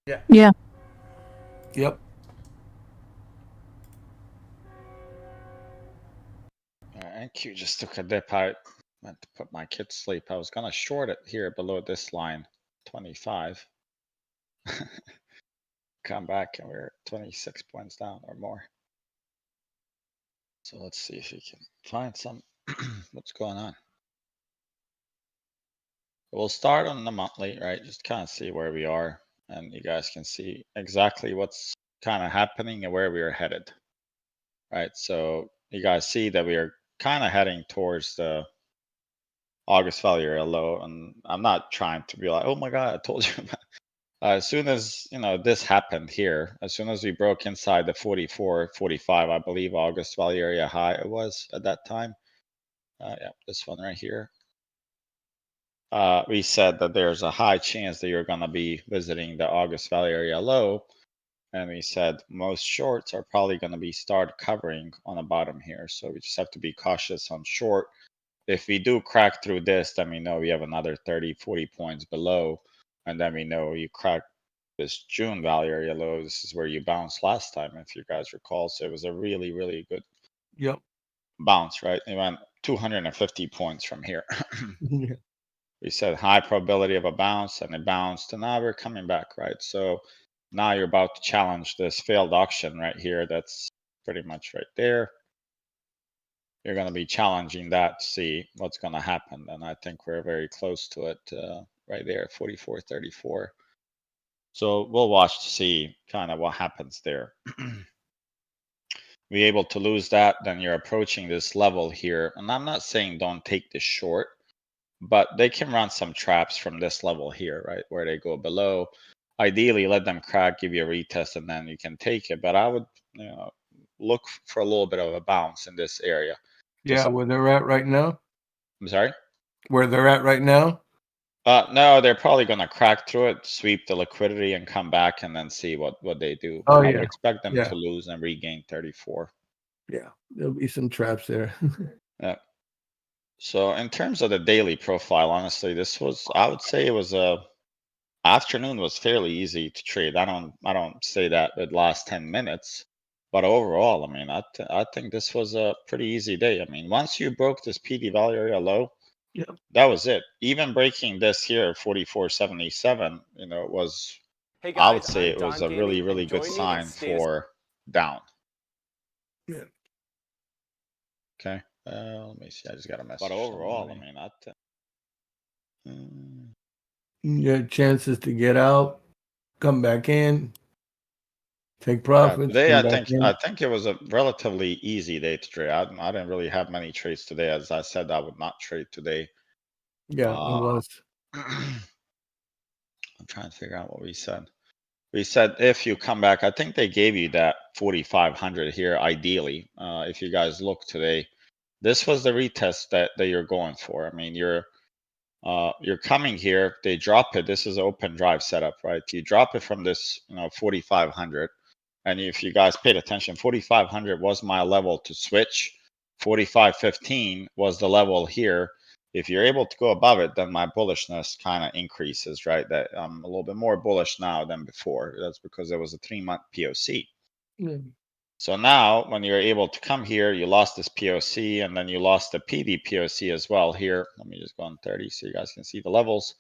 Yeah. Yeah. Yep. And Q just took a dip. I went to put my kid to sleep. I was gonna short it here below this line, 25. Come back and we're 26 points down or more. So let's see if we can find some what's going on. We'll start on the monthly, right? Just kind of see where we are, and you guys can see exactly what's kind of happening and where we are headed, right? So you guys see that we are kind of heading towards the August value area low, and I'm not trying to be like, oh my God, I told you. As soon as, this happened here, as soon as we broke inside the 44, 45, I believe August value area high it was at that time. Yeah, this one right here. We said that there's a high chance that you're going to be visiting the August value area low. And we said most shorts are probably going to be start covering on the bottom here. So we just have to be cautious on short. If we do crack through this, then we know we have another 30, 40 points below. And then we know you crack this June value area low. This is where you bounced last time, if you guys recall. So it was a really, really good Yep. bounce, right? It went 250 points from here. Yeah. We said high probability of a bounce, and it bounced, and now we're coming back, right? So now you're about to challenge this failed auction right here. That's pretty much right there. You're going to be challenging that to see what's going to happen, and I think we're very close to it right there, 44.34. So we'll watch to see kind of what happens there. Be able to lose that, then you're approaching this level here, and I'm not saying don't take this short, but they can run some traps from this level here, right? Where they go below. Ideally, let them crack, give you a retest, and then you can take it. But I would, look for a little bit of a bounce in this area. Yeah, where they're at right now. I'm sorry? Where they're at right now. No, they're probably going to crack through it, sweep the liquidity, and come back and then see what they do. Oh, I yeah. would expect them Yeah. to lose and regain 34. Yeah, there'll be some traps there. Yeah. So in terms of the daily profile, honestly, this was, I would say it was afternoon was fairly easy to trade. I don't say that the last 10 minutes, but overall, I mean, I think this was a pretty easy day. I mean, once you broke this PD value area low, Yeah. that was it. Even breaking this here, 44.77, was, Hey I would guys, say I'm it was Don a really, Gaming, really and good join me sign in status. for down. Yeah. Okay. Let me see. I just got a message. But overall, I mean, Your chances to get out, come back in, take profits. today, come I back think in. I think it was a relatively easy day to trade. I didn't really have many trades today. As I said, I would not trade today. Yeah, it was. I'm trying to figure out what we said. We said if you come back, I think they gave you that 4,500 here. Ideally, if you guys look today, this was the retest that you're going for. I mean, you're coming here. They drop it. This is open drive setup, right? You drop it from this, 4,500. And if you guys paid attention, 4,500 was my level to switch. 45.15 was the level here. If you're able to go above it, then my bullishness kind of increases, right? That I'm a little bit more bullish now than before. That's because there was a 3-month POC. So now when you're able to come here, you lost this POC and then you lost the PD POC as well here. Let me just go on 30 so you guys can see the levels.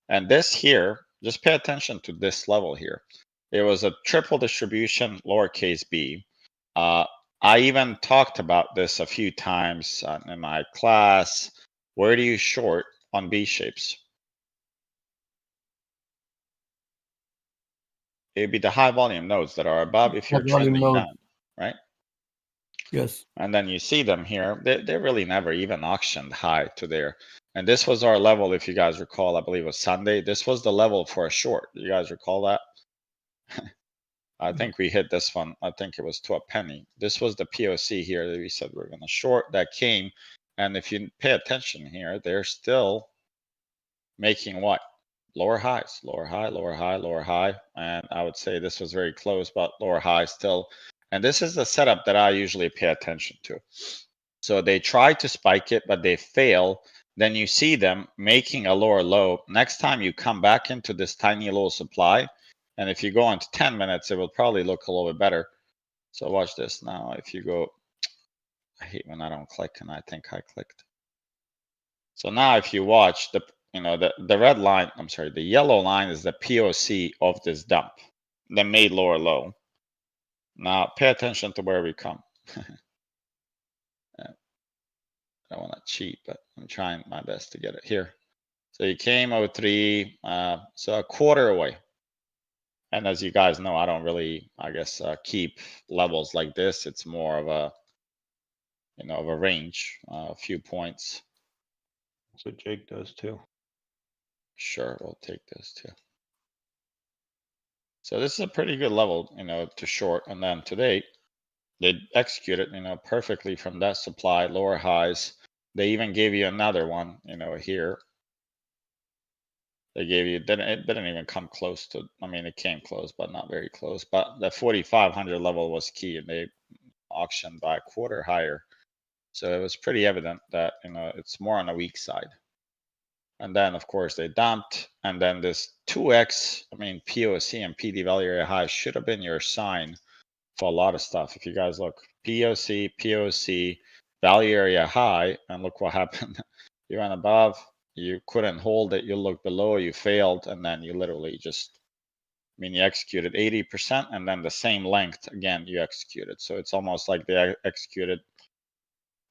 And this here, just pay attention to this level here. It was a triple distribution, lowercase b. I even talked about this a few times in my class. Where do you short on B shapes? It'd be the high volume nodes that are above if you're trending down, right? Yes. And then you see them here. They really never even auctioned high to there. And this was our level, if you guys recall, I believe it was Sunday. This was the level for a short. You guys recall that? I think we hit this one. I think it was to a penny. This was the POC here that we said we're going to short. That came. And if you pay attention here, they're still making what? Lower highs, lower high, lower high, lower high. And I would say this was very close, but lower high still. And this is the setup that I usually pay attention to. So they try to spike it, but they fail. Then you see them making a lower low. Next time you come back into this tiny little supply, And if you go into 10 minutes, it will probably look a little bit better. So watch this now. If you go, I hate when I don't click, and I think I clicked. So now if you watch the red line, I'm sorry, the yellow line is the POC of this dump, the made lower low. Now pay attention to where we come. I don't want to cheat, but I'm trying my best to get it here. So you came 03, so a quarter away. And as you guys know, I don't really, I guess, keep levels like this. It's more of a, of a range, a few points. That's what Jake does too. Sure, we'll take this too. So this is a pretty good level, to short. And then today, they executed, perfectly from that supply, lower highs. They even gave you another one, here. They gave you, it didn't even come close to, I mean, it came close, but not very close. But the 4,500 level was key, and they auctioned by a quarter higher. So it was pretty evident that, it's more on the weak side. And then, of course, they dumped. And then this 2x, I mean, POC and PD value area high should have been your sign for a lot of stuff. If you guys look, POC, value area high, and look what happened. You went above, you couldn't hold it, you looked below, you failed, and then you literally just, you executed 80%, and then the same length again you executed. So it's almost like they executed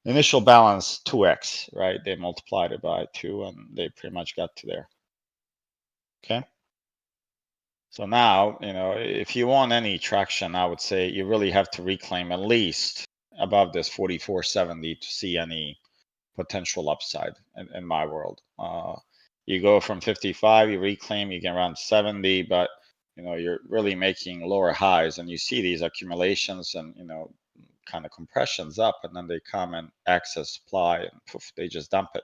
initial balance 2x, right? They multiplied it by 2, and they pretty much got to there. Okay. So now, if you want any traction, I would say you really have to reclaim at least above this 44.70 to see any potential upside in my world. You go from 55, you reclaim, you get around 70, but you're really making lower highs, and you see these accumulations and kind of compressions up, and then they come and access supply, and poof, they just dump it.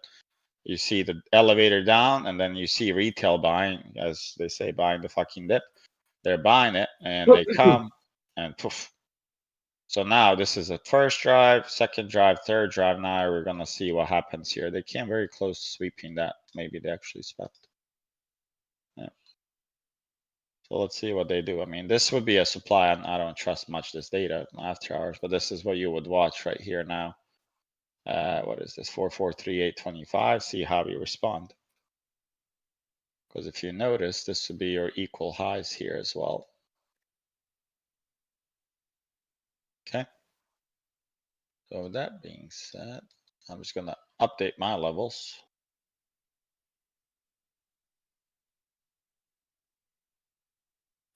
You see the elevator down, and then you see retail buying, as they say, buying the fucking dip. They're buying it, and they come and poof. So now this is a first drive, second drive, third drive. Now we're gonna see what happens here. They came very close to sweeping that. Maybe they actually swept. Yeah. So let's see what they do. I mean, this would be a supply, and I don't trust much this data after hours, but this is what you would watch right here now. What is this? 443825. See how we respond. Because if you notice, this would be your equal highs here as well. Okay. So with that being said, I'm just gonna update my levels.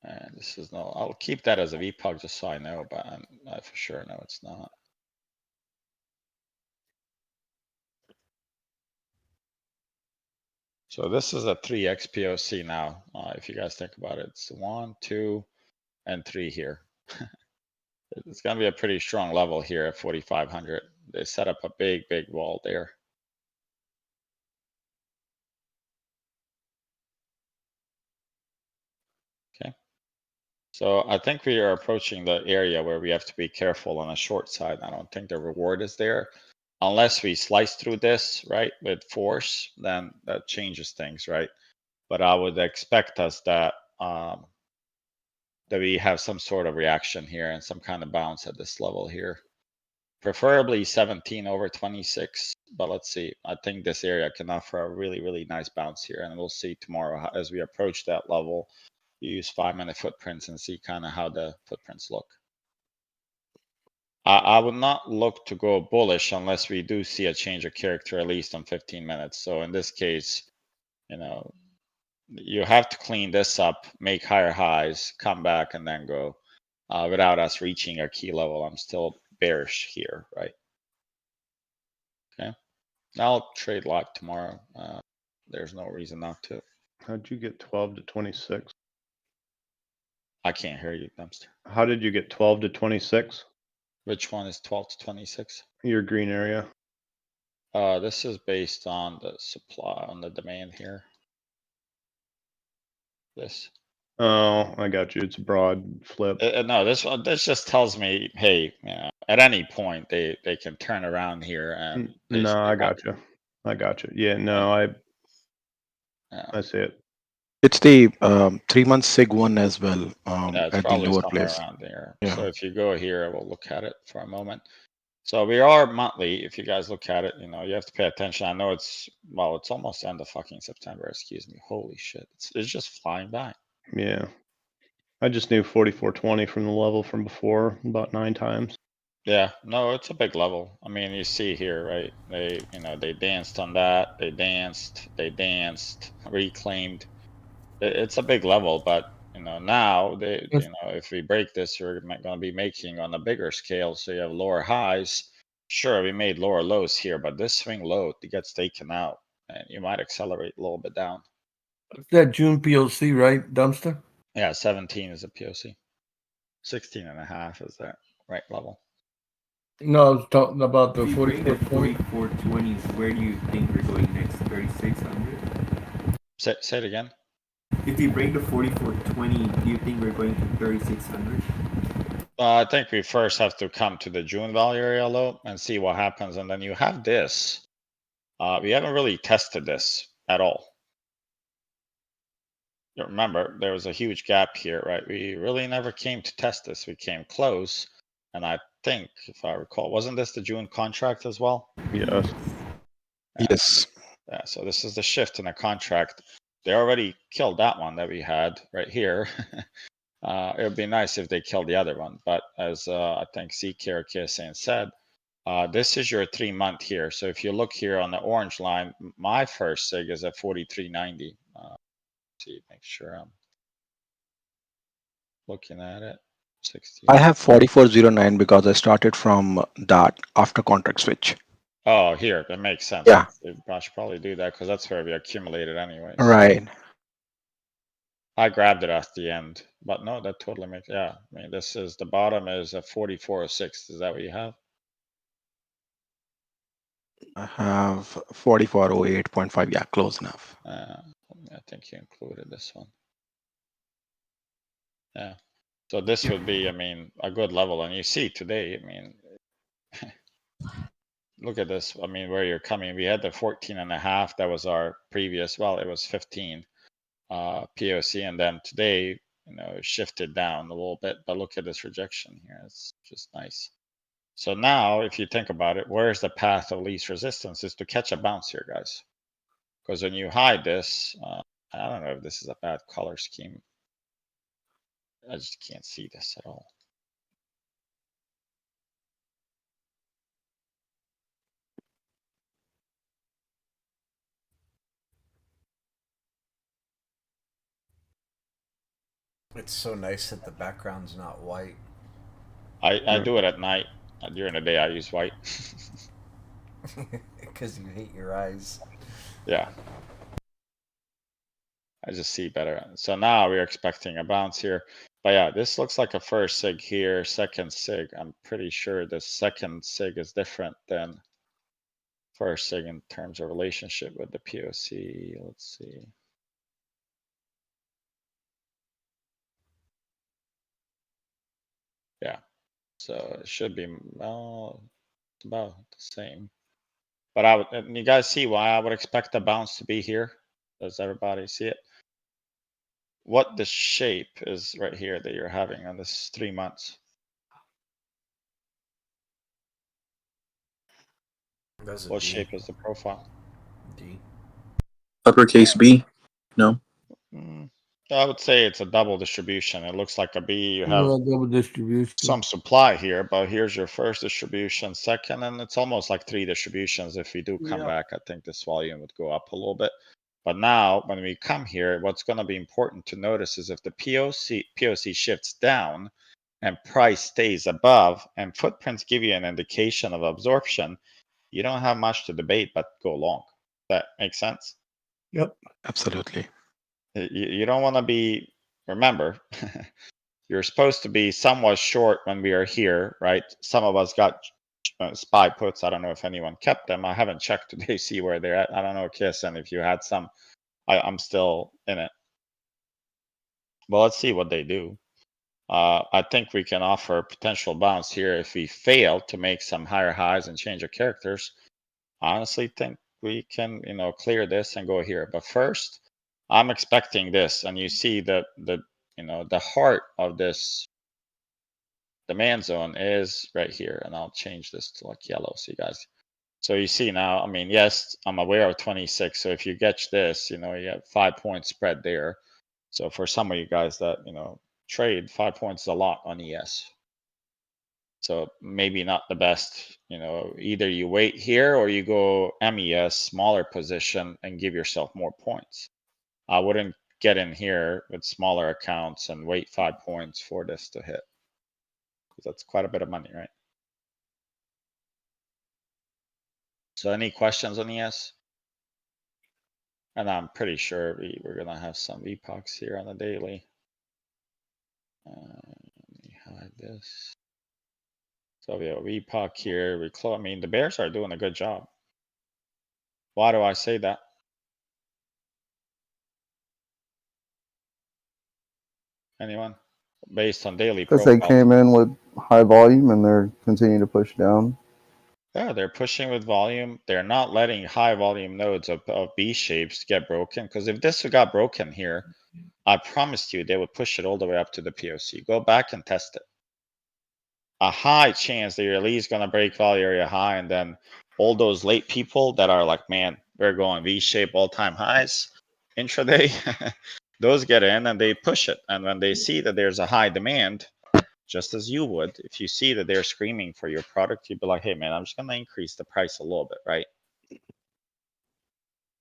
And this is no, I'll keep that as a VPUG just so I know, but I for sure know it's not. So this is a 3x POC now. If you guys think about it, it's 1, 2, and 3 here. It's gonna be a pretty strong level here at 4,500. They set up a big wall there. Okay. So I think we are approaching the area where we have to be careful on the short side. I don't think the reward is there. Unless we slice through this, right, with force, then that changes things, right? But I would expect us that we have some sort of reaction here and some kind of bounce at this level here. Preferably 17 over 26, but let's see. I think this area can offer a really nice bounce here, and we'll see tomorrow as we approach that level. You use 5-minute footprints and see kind of how the footprints look. I would not look to go bullish unless we do see a change of character at least on 15 minutes. So in this case, you have to clean this up, make higher highs, come back, and then go without us reaching our key level. I'm still bearish here, right? Okay. I'll trade live tomorrow. There's no reason not to. How'd you get 12 to 26? I can't hear you, Dumpster. How did you get 12 to 26? Which one is 12 to 26? Your green area. This is based on the supply, on the demand here. This. Oh, I got you. It's a broad flip. No, this just tells me, hey, at any point they can turn around here and. No, I got you. I got you. Yeah, no, I see it. It's the 3-month SIG one as well Yeah, it's at the probably lower somewhere place. around there. Yeah. So if you go here, we'll look at it for a moment. So we are monthly. If you guys look at it, you have to pay attention. I know it's almost end of fucking September. Excuse me. Holy shit. It's just flying by. Yeah. I just knew 4420 from the level from before about 9 times. Yeah, no, it's a big level. I mean, you see here, right? They danced on that. They danced, reclaimed. It's a big level, but now if we break this, we're going to be making on a bigger scale. So you have lower highs. Sure, we made lower lows here, but this swing low gets taken out, and you might accelerate a little bit down. It's that June POC, right, Dumpster? Yeah, 17 is a POC. 16 and a half is that right level. No, I was talking about the If you break the 4420. 4420s, where do you think we're going next? 3600? Say it again. If you break the 4420, do you think we're going to 3600? I think we first have to come to the June value area low and see what happens. And then you have this. We haven't really tested this at all. You remember, there was a huge gap here, right? We really never came to test this. We came close. And I think, if I recall, wasn't this the June contract as well? Yes. Yes. Yeah, so this is the shift in the contract. They already killed that one that we had right here. It would be nice if they killed the other one. But as I think CK or KSN said, this is your 3-month here. So if you look here on the orange line, my first SIG is at 43.90. See, make sure I'm looking at it. 60. I have 4409 because I started from that after contract switch. Oh, here, that makes sense. Yeah. I should probably do that because that's where we accumulated anyways. Right. I grabbed it at the end, but no, that totally makes, yeah. I mean, this is, the bottom is a 4406. Is that what you have? I have 4408.5. Yeah, close enough. I think you included this one. Yeah. So this would be, I mean, a good level. And you see today, I mean, look at this. I mean, where you're coming, we had the 14 and a half. That was our previous, well, it was 15 POC. And then today, it shifted down a little bit, but look at this rejection here. It's just nice. So now, if you think about it, where's the path of least resistance is to catch a bounce here, guys. Because when you hide this, I don't know if this is a bad color scheme. I just can't see this at all. It's so nice that the background's not white. I do it at night. During the day, I use white. Because you hate your eyes. Yeah. I just see better. So now we're expecting a bounce here. But yeah, this looks like a first SIG here, second SIG. I'm pretty sure the second SIG is different than first SIG in terms of relationship with the POC. Let's see. Yeah. So it should be, well, it's about the same. But and you guys see why I would expect the bounce to be here? Does everybody see it? What the shape is right here that you're having on this 3 months? That's a What D. shape is the profile? D. Uppercase B? No. I would say it's a double distribution. It looks like a B. You have Double distribution. some supply here, but here's your first distribution, second, and it's almost like 3 distributions. If we do come back, I think this volume would go up a little bit. But now when we come here, what's going to be important to notice is if the POC shifts down and price stays above and footprints give you an indication of absorption, you don't have much to debate but go long. That makes sense? Yep. Absolutely. You don't want to be, remember, you're supposed to be somewhat short when we are here, right? Some of us got SPY puts. I don't know if anyone kept them. I haven't checked today, see where they're at. I don't know, Kiss, and if you had some, I'm still in it. Well, let's see what they do. I think we can offer a potential bounce here if we fail to make some higher highs and change our characters. I honestly think we can, clear this and go here. But first, I'm expecting this, and you see that you know, the heart of this demand zone is right here, and I'll change this to like yellow so you guys. So you see now, I mean, yes, I'm aware of 26. So if you get this, you know, you have 5 point spread there. So for some of you guys that, you know, trade, 5 points is a lot on ES. So maybe not the best, you know, either you wait here or you go MES, smaller position, and give yourself more points. I wouldn't get in here with smaller accounts and wait 5 points for this to hit. Because that's quite a bit of money, right? So any questions on ES? And I'm pretty sure we're gonna have some epochs here on the daily. Let me hide this. So we have epoch here. We close. I mean, the bears are doing a good job. Why do I say that? Anyone? Based on daily Because they profile. came in with high volume and they're continuing to push down. Yeah, they're pushing with volume. They're not letting high volume nodes of B shapes get broken. Because if this got broken here, I promised you they would push it all the way up to the POC. Go back and test it. A high chance that you're at least gonna break value area high, and then all those late people that are like, man, we're going V-shape all-time highs intraday, those get in and they push it. And when they see that there's a high demand, just as you would, if you see that they're screaming for your product, you'd be like, hey man, I'm just gonna increase the price a little bit, right?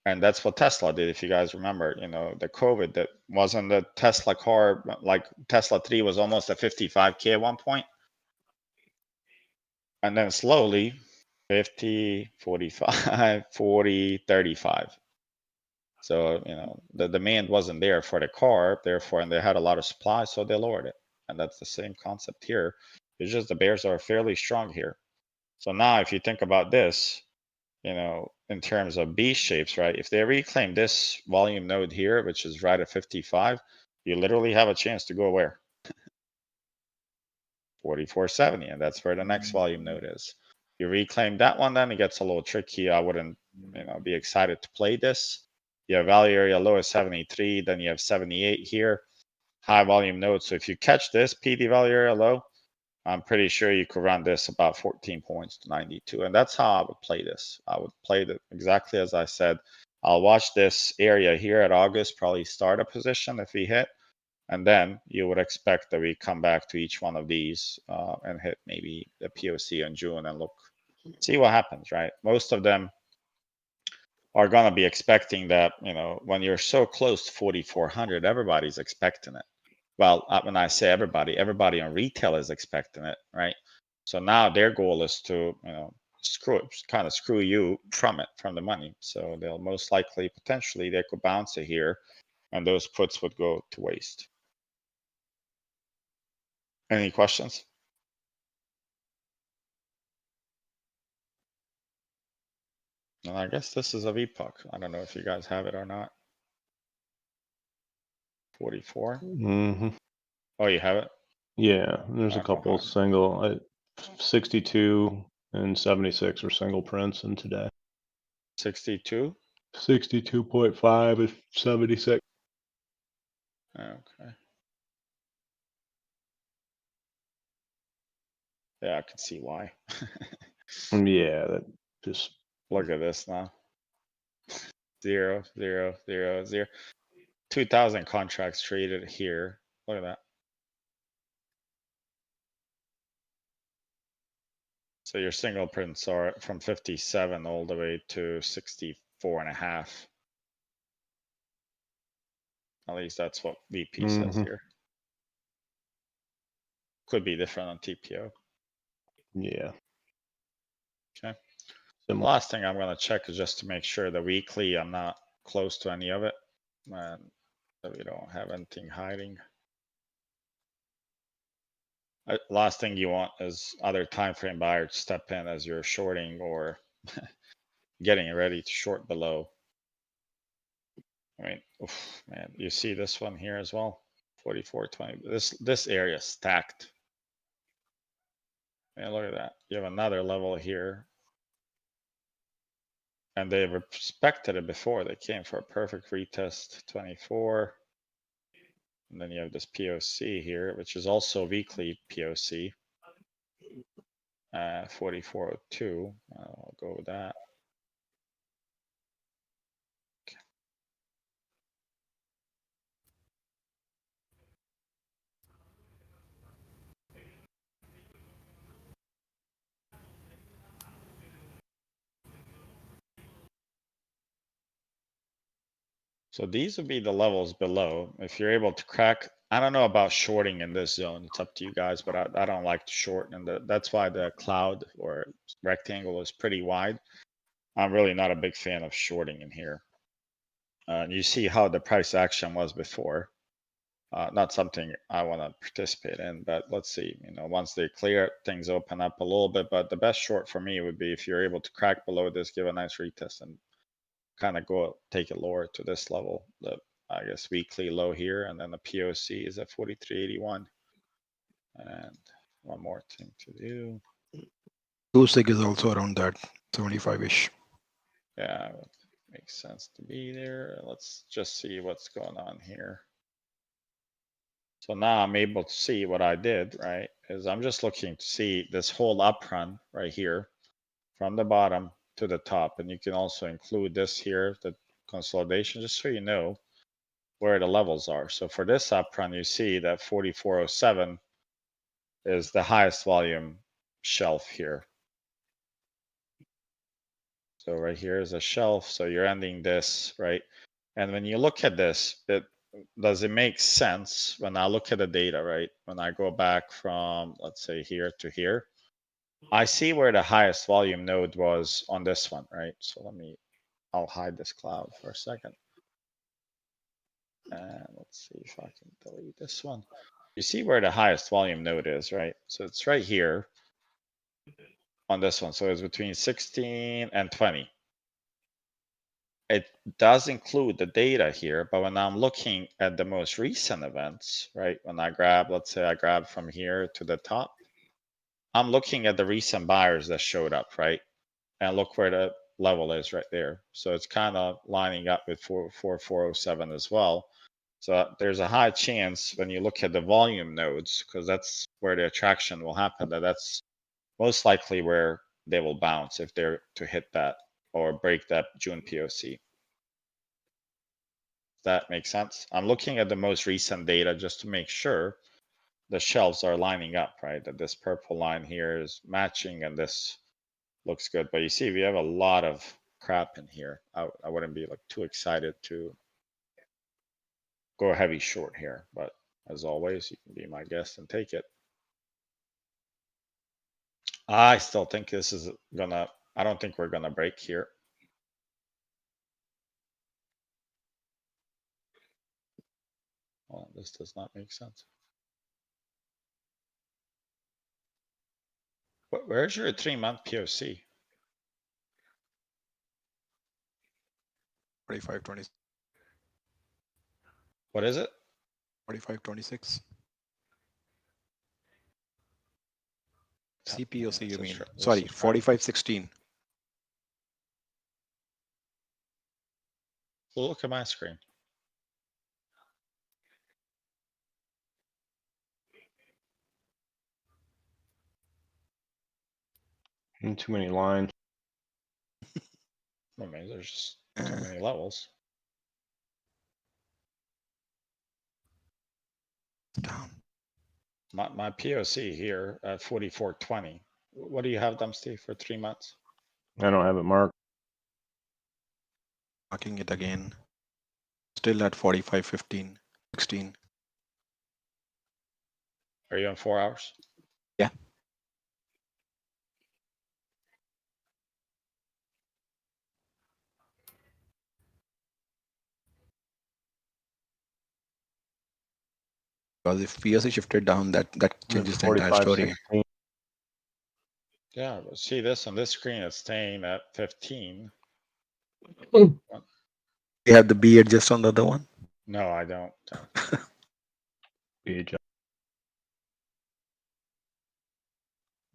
And that's what Tesla did. If you guys remember, you know, the COVID, that wasn't the Tesla car, like Tesla 3 was almost at 55K at one point. And then slowly 50, 45, 40, 35. So, you know, the demand wasn't there for the car, therefore, and they had a lot of supply, so they lowered it. And that's the same concept here. It's just the bears are fairly strong here. So now if you think about this, you know, in terms of B shapes, right? If they reclaim this volume node here, which is right at 55, you literally have a chance to go where? 4470, and that's where the next volume node is. You reclaim that one, then it gets a little tricky. I wouldn't, you know, be excited to play this. You have value area low is 73, then you have 78 here, high volume node. So if you catch this PD value area low, I'm pretty sure you could run this about 14 points to 92. And that's how I would play this. I would play it exactly as I said. I'll watch this area here at August, probably start a position if we hit. And then you would expect that we come back to each one of these and hit maybe the POC in June and look, see what happens, right? Most of them are going to be expecting that, you know, when you're so close to 4,400, everybody's expecting it. Well, when I say everybody on retail is expecting it, right? So now their goal is to, you know, kind of screw you from it, from the money. So they'll most likely, potentially, they could bounce it here and those puts would go to waste. Any questions? And I guess this is a VPUC. I don't know if you guys have it or not. 44. Mm-hmm. Oh, you have it? Yeah, there's a Okay, couple fine. single, 62 and 76 are single prints in today. 62. 62.5 is 76. Okay. Yeah, I can see why. Yeah, that just Look at this now. 0, 0, 0, 0. 2,000 contracts traded here. Look at that. So your single prints are from 57 all the way to 64 and a half. At least that's what VP says here. Could be different on TPO. yeah. Okay. The Similar. last thing I'm going to check is just to make sure the weekly I'm not close to any of it, and that we don't have anything hiding. Last thing you want is other time frame buyer to step in as you're shorting or getting ready to short below. I mean, oof, man, you see this one here as well, 44.20. This area is stacked. Man, look at that. You have another level here. And they respected it before. They came for a perfect retest 24. And then you have this POC here, which is also weekly POC. 4402. I'll go with that. So these would be the levels below. If you're able to crack, I don't know about shorting in this zone. It's up to you guys, but I don't like to short. And that's why the cloud or rectangle is pretty wide. I'm really not a big fan of shorting in here. You see how the price action was before. Not something I want to participate in, but let's see, once they clear it, things open up a little bit, but the best short for me would be if you're able to crack below this, give a nice retest and kind of go take it lower to this level, the, I guess, weekly low here. And then the POC is at 43.81. And one more thing to do. 2sig is also around that 75-ish. Yeah, it makes sense to be there. Let's just see what's going on here. So now I'm able to see what I did, right? Is I'm just looking to see this whole up run right here from the bottom to the top. And you can also include this here, the consolidation, just so you know where the levels are. So for this up run, you see that 4407 is the highest volume shelf here. So right here is a shelf. So you're ending this, right? And when you look at this, does it make sense when I look at the data, right? When I go back from, let's say, here to here, I see where the highest volume node was on this one, right? So I'll hide this cloud for a second. And let's see if I can delete this one. You see where the highest volume node is, right? So it's right here on this one. So it's between 16 and 20. It does include the data here, but when I'm looking at the most recent events, right? When I grab, let's say I grab from here to the top, I'm looking at the recent buyers that showed up, right? And look where the level is right there. So it's kind of lining up with 4407 as well. So there's a high chance when you look at the volume nodes, because that's where the attraction will happen, that's most likely where they will bounce if they're to hit that or break that June POC. That makes sense. I'm looking at the most recent data just to make sure the shelves are lining up, right? That this purple line here is matching and this looks good. But you see, we have a lot of crap in here. I wouldn't be like too excited to go heavy short here, but as always, you can be my guest and take it. I still think this is I don't think we're gonna break here. Well, this does not make sense. Where's your 3-month POC? 45.20, What is it? 45.26. Yeah, CPOC, you this mean? is Sorry, right. 45.16. Well, look at my screen. And too many lines. I mean, there's just too many levels. Down. My POC here at 44.20. What do you have, Dumpsty, for 3 months? I don't have it marked. Marking it again. Still at 45.15, 16. Are you on 4 hours? Yeah. Because if POC shifted down, that changes the entire story. 45.16. Yeah, but see this on this screen, it's staying at 15. You have the B adjust on the other one? No, I don't. Yeah,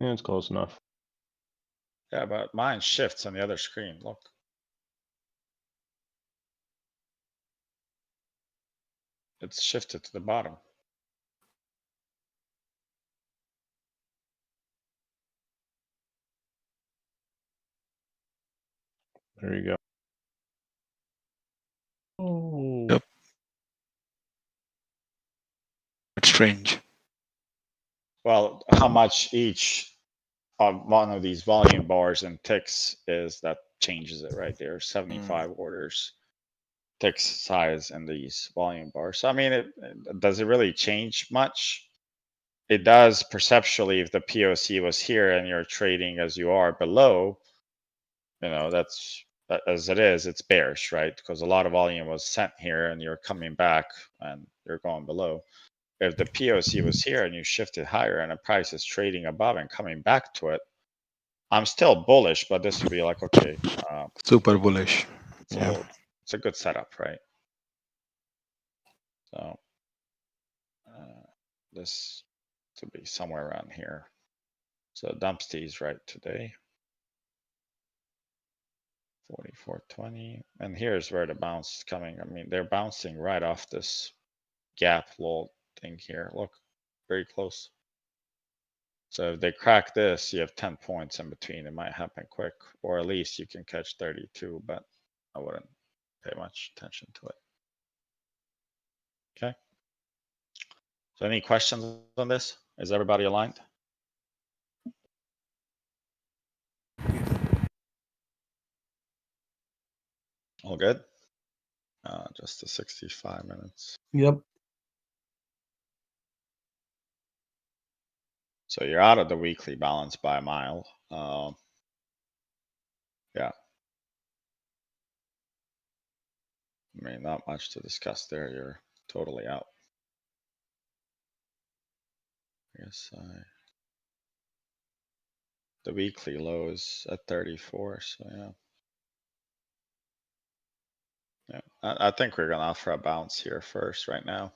it's close enough. Yeah, but mine shifts on the other screen. Look. it's shifted to the bottom. There you go. Oh, Yep. It's strange. Well, how much each of one of these volume bars and ticks is, that changes it, right? There are 75 orders, ticks size in these volume bars. So I mean, does it really change much? It does perceptually if the POC was here and you're trading as you are below, you know, that's as it is, it's bearish, right? Because a lot of volume was sent here and you're coming back and you're going below. If the POC was here and you shifted higher and the price is trading above and coming back to it, I'm still bullish, but this would be like, okay, Super bullish. it's Yeah. it's a good setup, right? So this to be somewhere around here. So Dumpsty's right today. 44.20, and here's where the bounce is coming. I mean, they're bouncing right off this gap little thing here. Look, very close. So if they crack this, you have 10 points in between. It might happen quick, or at least you can catch 32, but I wouldn't pay much attention to it. Okay. So any questions on this? Is everybody aligned? All good? Just the 65 minutes. Yep. So you're out of the weekly balance by a mile. Yeah. I mean, not much to discuss there. You're totally out. I guess the weekly low is at 34, so yeah. Yeah, I think we're gonna offer a bounce here first right now.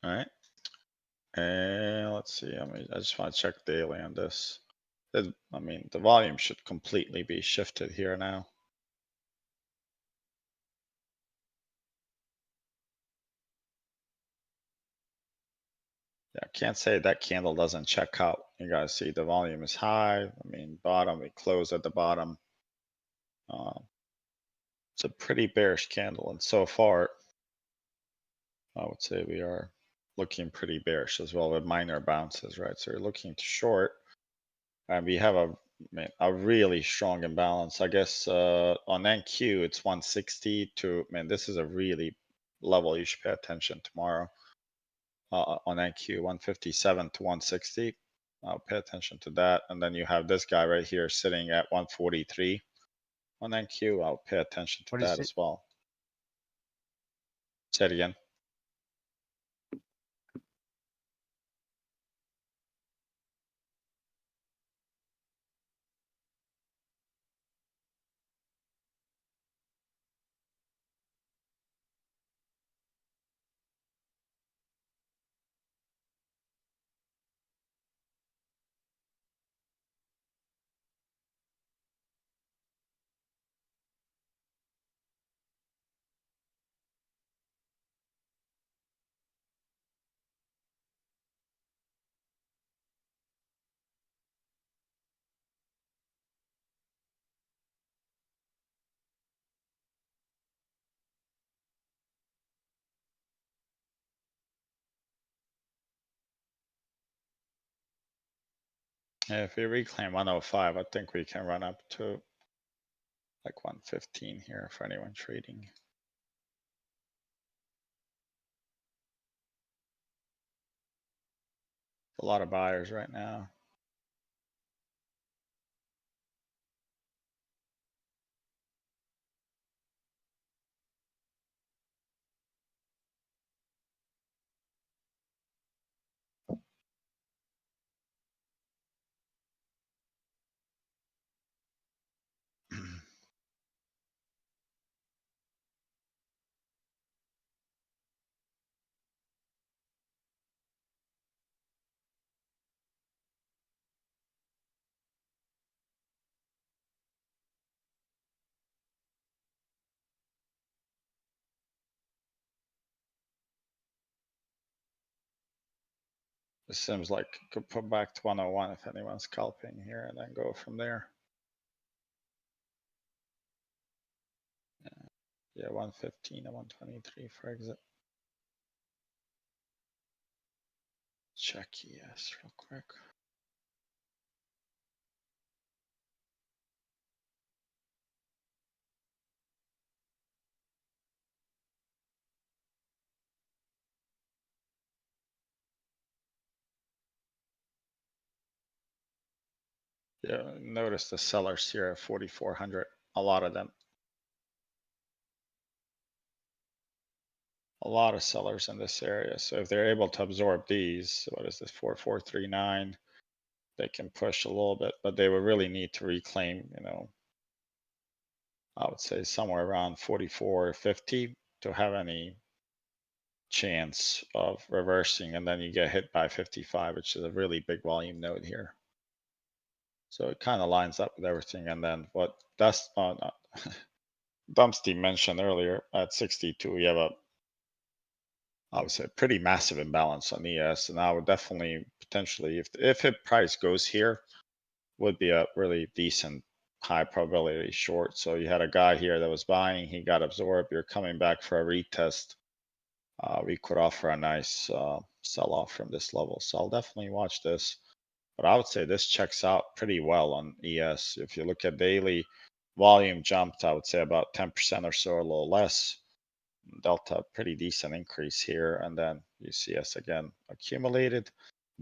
All right. And let's see, I just want to check daily on this. I mean, the volume should completely be shifted here now. Yeah, I can't say that candle doesn't check out. You guys see the volume is high. I mean, bottom, we close at the bottom. It's a pretty bearish candle, and so far, I would say we are looking pretty bearish as well with minor bounces, right? So you're looking to short, and we have a really strong imbalance. I guess on NQ it's 160 to, man, this is a really level you should pay attention tomorrow. On NQ 157 to 160. I'll pay attention to that. And then you have this guy right here sitting at 143 on NQ. I'll pay attention to that as well. Say it again. Yeah, if we reclaim 105, I think we can run up to like 115 here for anyone trading. A lot of buyers right now. It seems like could put back to 101 if anyone's scalping here and then go from there. Yeah, 115 and 123 for exit. Check ES real quick. Yeah, notice the sellers here at 4,400, a lot of them. A lot of sellers in this area. So if they're able to absorb these, what is this, 4,439, they can push a little bit, but they would really need to reclaim, you know, I would say somewhere around 44.50 to have any chance of reversing, and then you get hit by 55, which is a really big volume node here. So it kind of lines up with everything. And then what Dumpsty mentioned earlier, at 62, we have a, I would say, pretty massive imbalance on ES, and I would definitely potentially, if it price goes here, would be a really decent high probability short. So you had a guy here that was buying, he got absorbed. You're coming back for a retest. We could offer a nice sell off from this level. So I'll definitely watch this. But I would say this checks out pretty well on ES. If you look at daily, volume jumped, I would say about 10% or so, a little less. Delta, pretty decent increase here. And then you see us again accumulated,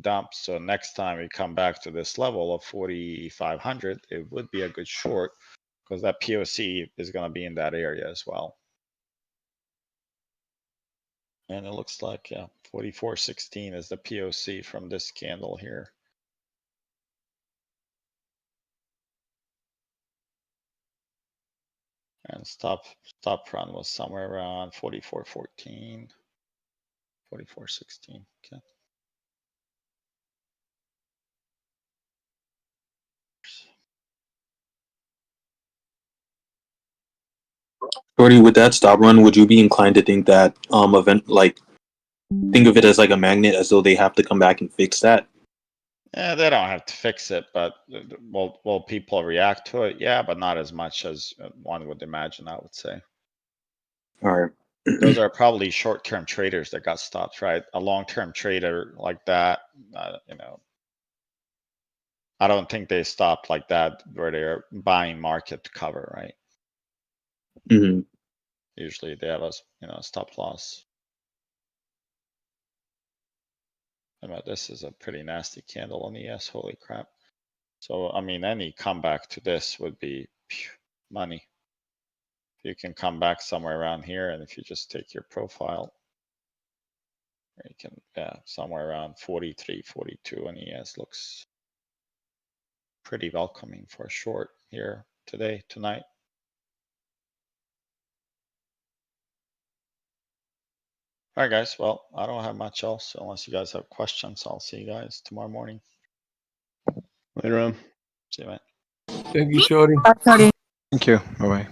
dump. So next time we come back to this level of 4,500, it would be a good short because that POC is going to be in that area as well. And it looks like, yeah, 44.16 is the POC from this candle here. And stop run was somewhere around 44.14, 44.16. Okay. Shorty, with that stop run, would you be inclined to think that event, like, think of it as like a magnet, as though they have to come back and fix that? Yeah, they don't have to fix it, but will people react to it? Yeah, but not as much as one would imagine, I would say. All right. Those are probably short-term traders that got stopped, right? A long-term trader like that, you know, I don't think they stopped like that where they're buying market cover, right? Mm-hmm. Usually they have a, you know, stop loss. This is a pretty nasty candle on ES, holy crap. So, I mean, any comeback to this would be money. You can come back somewhere around here, and if you just take your profile, you can, yeah, somewhere around 43, 42, and ES looks pretty welcoming for a short here today, tonight. All right, guys. Well, I don't have much else unless you guys have questions. I'll see you guys tomorrow morning. Later on. See you, man. Thank you, Shorty. Thank you. Bye bye.